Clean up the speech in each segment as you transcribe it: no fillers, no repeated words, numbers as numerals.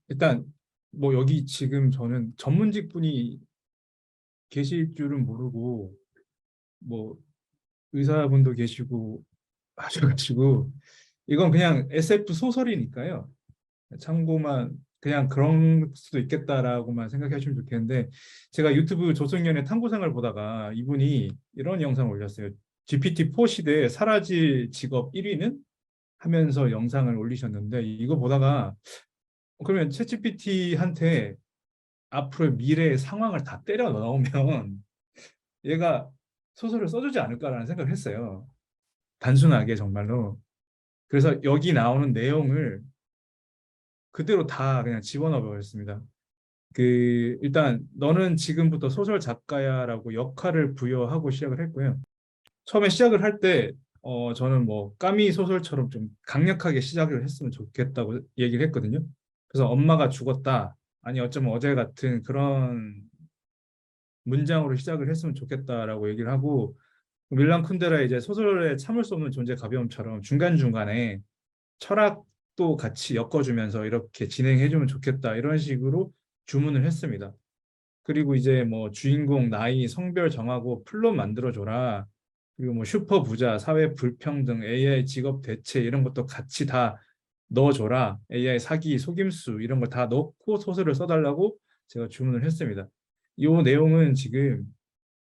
일단 뭐 여기 지금 저는 전문직 분이 계실 줄은 모르고 뭐 의사분도 계시고 하셔가지고 이건 그냥 SF 소설이니까요. 참고만 그냥 그런 수도 있겠다라고만 생각하시면 좋겠는데, 제가 유튜브 조선연의 탐구생활 보다가 이분이 이런 영상을 올렸어요. GPT-4 시대에 사라질 직업 1위는 하면서 영상을 올리셨는데, 이거 보다가 그러면 챗GPT한테 앞으로 미래의 상황을 다 때려 넣으면 얘가 소설을 써주지 않을까라는 생각을 했어요. 단순하게 정말로. 그래서 여기 나오는 내용을 그대로 다 그냥 집어넣어 버렸습니다. 일단 너는 지금부터 소설 작가야라고 역할을 부여하고 시작을 했고요. 처음에 시작을 할 때 저는 뭐 까미 소설처럼 좀 강력하게 시작을 했으면 좋겠다고 얘기를 했거든요. 그래서 엄마가 죽었다. 아니 어쩌면 어제 같은 그런 문장으로 시작을 했으면 좋겠다라고 얘기를 하고, 밀란 쿤데라의 이제 소설에 참을 수 없는 존재 가벼움처럼 중간중간에 철학도 같이 엮어주면서 이렇게 진행해주면 좋겠다 이런 식으로 주문을 했습니다. 그리고 이제 뭐 주인공 나이, 성별 정하고 플롯 만들어줘라. 그리고 뭐 슈퍼 부자, 사회 불평등, AI 직업 대체 이런 것도 같이 다 넣어줘라. AI 사기, 속임수 이런 걸 다 넣고 소설을 써달라고 제가 주문을 했습니다. 이 내용은 지금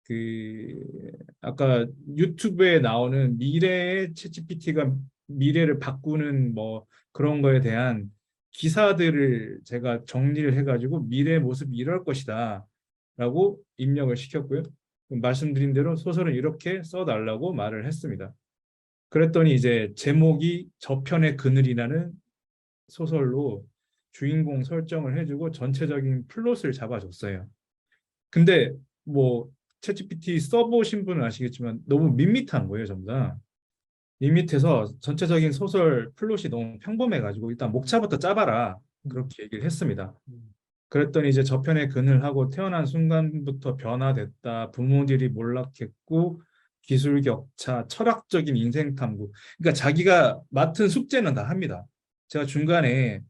그 아까 유튜브에 나오는 미래의 챗GPT가 미래를 바꾸는 뭐 그런 거에 대한 기사들을 제가 정리를 해가지고 미래의 모습이 이럴 것이다 라고 입력을 시켰고요. 말씀드린 대로 소설은 이렇게 써달라고 말을 했습니다. 그랬더니 이제 제목이 저편의 그늘이라는 소설로 주인공 설정을 해주고 전체적인 플롯을 잡아줬어요. 근데 뭐 챗GPT 써보신 분은 아시겠지만 너무 밋밋한 거예요, 전부 다. 밋밋해서 전체적인 소설 플롯이 너무 평범해가지고 일단 목차부터 짜봐라 그렇게 얘기를 했습니다. 그랬더니 이제 저편의 그늘하고 태어난 순간부터 변화됐다. 부모들이 몰락했고 기술 격차, 철학적인 인생 탐구. 그러니까 자기가 맡은 숙제는 다 합니다. 제가 중간에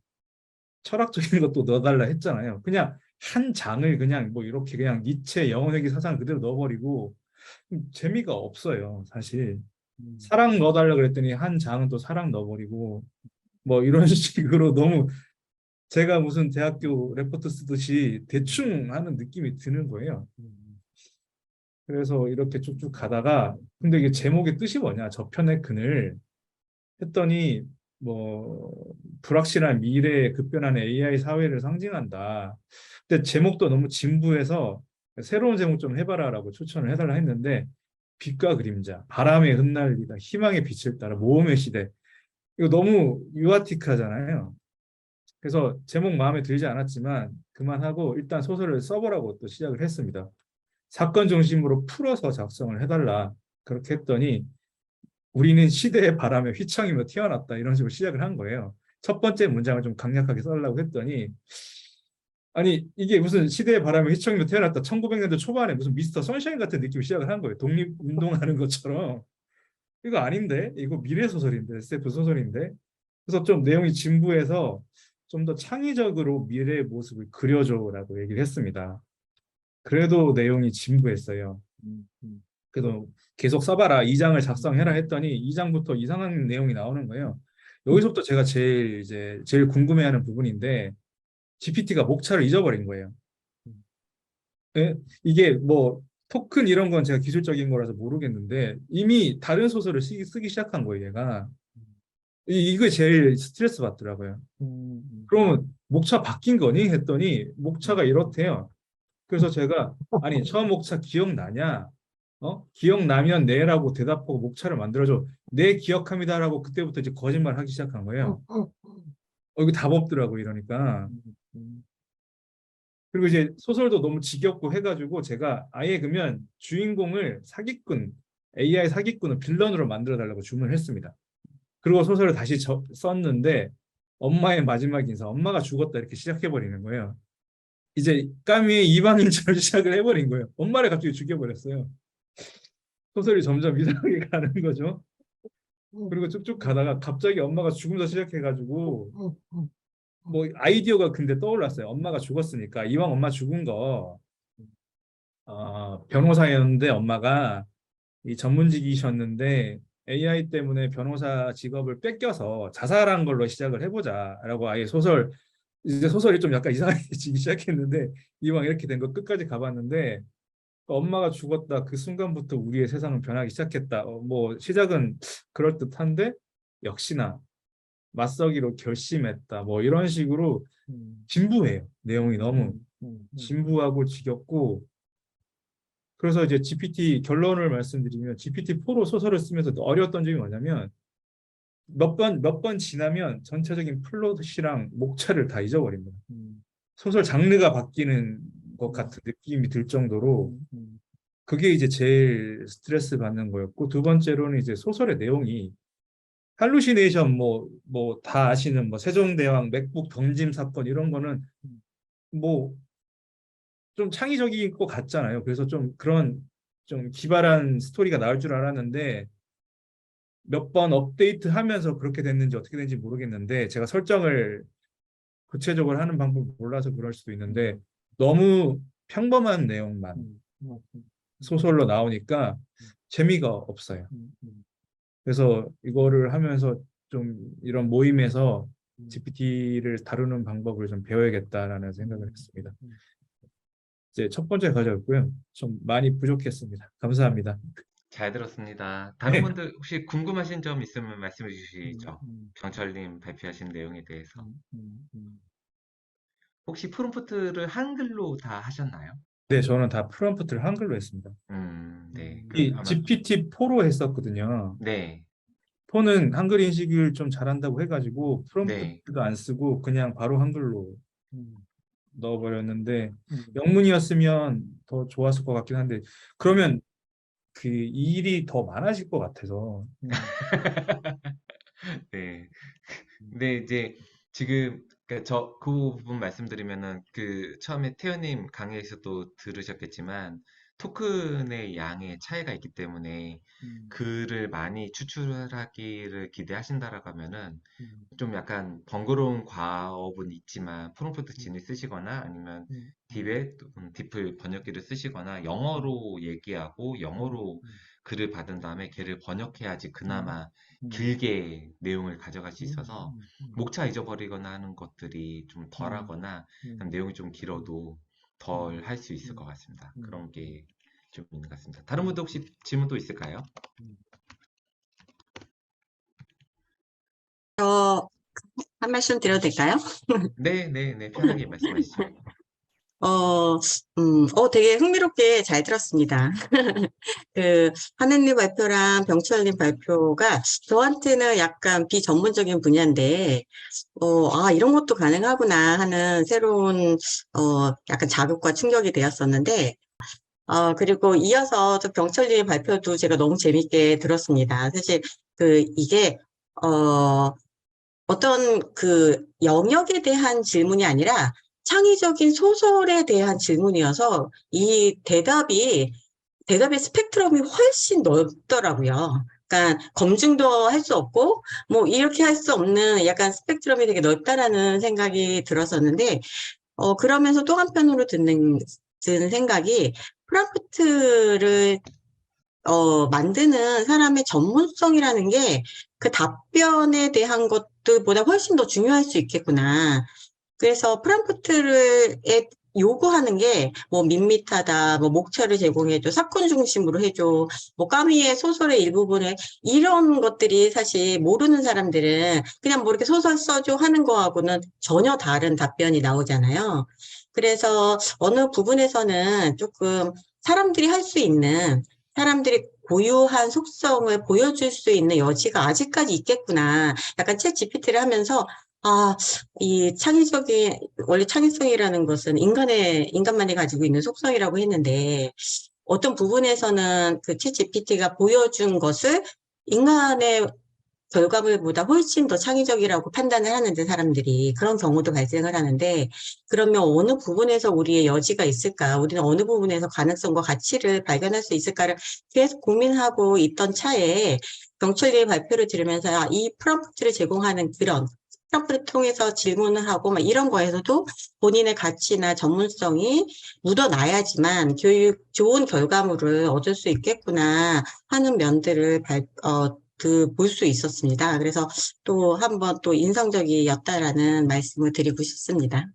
철학적인 것도 넣어달라 했잖아요. 그냥 한 장을 그냥 뭐 이렇게 그냥 니체 영혼회귀 사상 그대로 넣어버리고 재미가 없어요, 사실. 사랑 넣어달라 그랬더니 한 장은 또 사랑 넣어버리고 뭐 이런 식으로 너무 제가 무슨 대학교 레포트 쓰듯이 대충 하는 느낌이 드는 거예요. 그래서 이렇게 쭉쭉 가다가 근데 이게 제목의 뜻이 뭐냐? 저편의 그늘 했더니 뭐 불확실한 미래에 급변하는 AI 사회를 상징한다. 근데 제목도 너무 진부해서 새로운 제목 좀 해봐라라고 추천을 해달라 했는데, 빛과 그림자, 바람에 흩날리다, 희망의 빛을 따라 모험의 시대. 이거 너무 유아틱하잖아요. 그래서 제목 마음에 들지 않았지만 그만하고 일단 소설을 써보라고 또 시작을 했습니다. 사건 중심으로 풀어서 작성을 해달라. 그렇게 했더니 우리는 시대의 바람에 휘청이며 태어났다 이런 식으로 시작을 한 거예요. 첫 번째 문장을 좀 강력하게 써달라고 했더니, 아니 이게 무슨 시대의 바람에 휘청이며 태어났다 1900년대 초반에 무슨 미스터 선샤인 같은 느낌이 시작을 한 거예요. 독립운동하는 것처럼. 이거 아닌데, 이거 미래 소설인데, SF 소설인데. 그래서 좀 내용이 진부해서 좀 더 창의적으로 미래의 모습을 그려줘라고 얘기를 했습니다. 그래도 내용이 진부했어요. 그래서 계속 써봐라. 2장을 작성해라 했더니 2장부터 이상한 내용이 나오는 거예요. 여기서부터 제가 제일 궁금해하는 부분인데, GPT가 목차를 잊어버린 거예요. 예? 이게 뭐 토큰 이런 건 제가 기술적인 거라서 모르겠는데 이미 다른 소설을 쓰기 시작한 거예요, 얘가. 이게 제일 스트레스 받더라고요. 그러면 목차 바뀐 거니? 했더니 목차가 이렇대요. 그래서 제가 아니 처음 목차 기억나냐? 기억나면 네라고 대답하고 목차를 만들어줘. 네 기억합니다라고 그때부터 이제 거짓말 하기 시작한 거예요. 이거 답 없더라고 이러니까. 그리고 이제 소설도 너무 지겹고 해가지고 제가 아예 그러면 주인공을 사기꾼, AI 사기꾼을 빌런으로 만들어 달라고 주문을 했습니다. 그리고 소설을 다시 썼는데 엄마의 마지막 인사, 엄마가 죽었다 이렇게 시작해 버리는 거예요. 이제 까미의 이방인처럼 시작을 해버린 거예요. 엄마를 갑자기 죽여버렸어요. 소설이 점점 이상하게 가는 거죠. 그리고 쭉쭉 가다가 갑자기 엄마가 죽으면서 시작해가지고 뭐 아이디어가 근데 떠올랐어요. 엄마가 죽었으니까 이왕 엄마 죽은 거 변호사였는데 엄마가 이 전문직이셨는데 AI 때문에 변호사 직업을 뺏겨서 자살한 걸로 시작을 해보자라고 아예 이제 소설이 좀 약간 이상해지기 시작했는데 이왕 이렇게 된 거 끝까지 가봤는데 엄마가 죽었다 그 순간부터 우리의 세상은 변하기 시작했다. 뭐 시작은 그럴듯한데 역시나 맞서기로 결심했다. 뭐 이런 식으로 진부해요. 내용이 너무 진부하고 지겹고 그래서 이제 GPT 결론을 말씀드리면 GPT-4로 소설을 쓰면서 어려웠던 점이 뭐냐면 몇 번 지나면 전체적인 플롯이랑 목차를 다 잊어버립니다. 소설 장르가 바뀌는 것 같은 느낌이 들 정도로 그게 이제 제일 스트레스 받는 거였고 두 번째로는 이제 소설의 내용이 할루시네이션 뭐 다 아시는 뭐 세종대왕 맥북 던짐 사건 이런 거는 뭐 좀 창의적인 것 같잖아요. 그래서 좀 그런 좀 기발한 스토리가 나올 줄 알았는데 몇 번 업데이트하면서 그렇게 됐는지 어떻게 됐는지 모르겠는데 제가 설정을 구체적으로 하는 방법을 몰라서 그럴 수도 있는데 너무 평범한 내용만 소설로 나오니까 재미가 없어요. 그래서 이거를 하면서 좀 이런 모임에서 GPT를 다루는 방법을 좀 배워야겠다라는 생각을 했습니다. 이제 첫 번째 가져왔고요. 좀 많이 부족했습니다. 감사합니다. 잘 들었습니다. 다른 네. 분들 혹시 궁금하신 점 있으면 말씀해 주시죠. 병철님 발표하신 내용에 대해서. 혹시 프롬프트를 한글로 다 하셨나요? 네, 저는 다 프롬프트를 한글로 했습니다. 네. 이 아마, GPT-4로 했었거든요. 네, 4는 한글 인식을 좀 잘한다고 해가지고 네. 프롬프트도 안 쓰고 그냥 바로 한글로 넣어버렸는데 영문이었으면 더 좋았을 것 같긴 한데 그러면 그 일이 더 많아질 것 같아서 네. 근데 이제 지금 그러니까 그 부분 말씀드리면은 그 처음에 태연님 강의에서도 들으셨겠지만 토큰의 양의 차이가 있기 때문에 글을 많이 추출하기를 기대하신다라고 하면은 좀 약간 번거로운 과업은 있지만 프롬프트 진을 쓰시거나 아니면 딥을 번역기를 쓰시거나 영어로 얘기하고 영어로 글을 받은 다음에 걔를 번역해야지 그나마 길게 내용을 가져갈 수 있어서 목차 잊어버리거나 하는 것들이 좀 덜하거나 그냥 내용이 좀 길어도 덜 할 수 있을 것 같습니다. 그런 게 좀 있는 것 같습니다. 다른 분도 혹시 질문 또 있을까요? 저 한 말씀 드려도 될까요? 네, 네, 네. 편하게 말씀하시죠. 되게 흥미롭게 잘 들었습니다. 그, 하느님 발표랑 병철님 발표가 저한테는 약간 비전문적인 분야인데, 이런 것도 가능하구나 하는 새로운, 약간 자극과 충격이 되었었는데, 그리고 이어서 저 병철님 발표도 제가 너무 재밌게 들었습니다. 사실 이게, 어, 어떤 그 영역에 대한 질문이 아니라 창의적인 소설에 대한 질문이어서 이 대답의 스펙트럼이 훨씬 넓더라고요. 그러니까 검증도 할 수 없고 뭐 이렇게 할 수 없는 약간 스펙트럼이 되게 넓다라는 생각이 들었었는데 그러면서 또 한편으로 드는 생각이 프롬프트를 만드는 사람의 전문성이라는 게 그 답변에 대한 것들보다 훨씬 더 중요할 수 있겠구나. 그래서 요구하는 게 뭐 밋밋하다, 뭐 목차를 제공해줘, 사건 중심으로 해줘, 뭐 까미의 소설의 일부분을 이런 것들이 사실 모르는 사람들은 그냥 뭐 이렇게 소설 써줘 하는 거하고는 전혀 다른 답변이 나오잖아요. 그래서 어느 부분에서는 조금 사람들이 할 수 있는 사람들이 고유한 속성을 보여줄 수 있는 여지가 아직까지 있겠구나. 약간 챗 GPT를 하면서 원래 창의성이라는 것은 인간만이 가지고 있는 속성이라고 했는데, 어떤 부분에서는 그 챗 GPT가 보여준 것을 인간의 결과물보다 훨씬 더 창의적이라고 판단을 하는데 사람들이 그런 경우도 발생을 하는데 그러면 어느 부분에서 우리의 여지가 있을까? 우리는 어느 부분에서 가능성과 가치를 발견할 수 있을까를 계속 고민하고 있던 차에 병철리의 발표를 들으면서 이 프롬프트를 제공하는 그런 스탬프를 통해서 질문을 하고 막 이런 거에서도 본인의 가치나 전문성이 묻어나야지만 좋은 결과물을 얻을 수 있겠구나 하는 면들을 볼 수 있었습니다. 그래서 또 한번 또 인상적이었다라는 말씀을 드리고 싶습니다.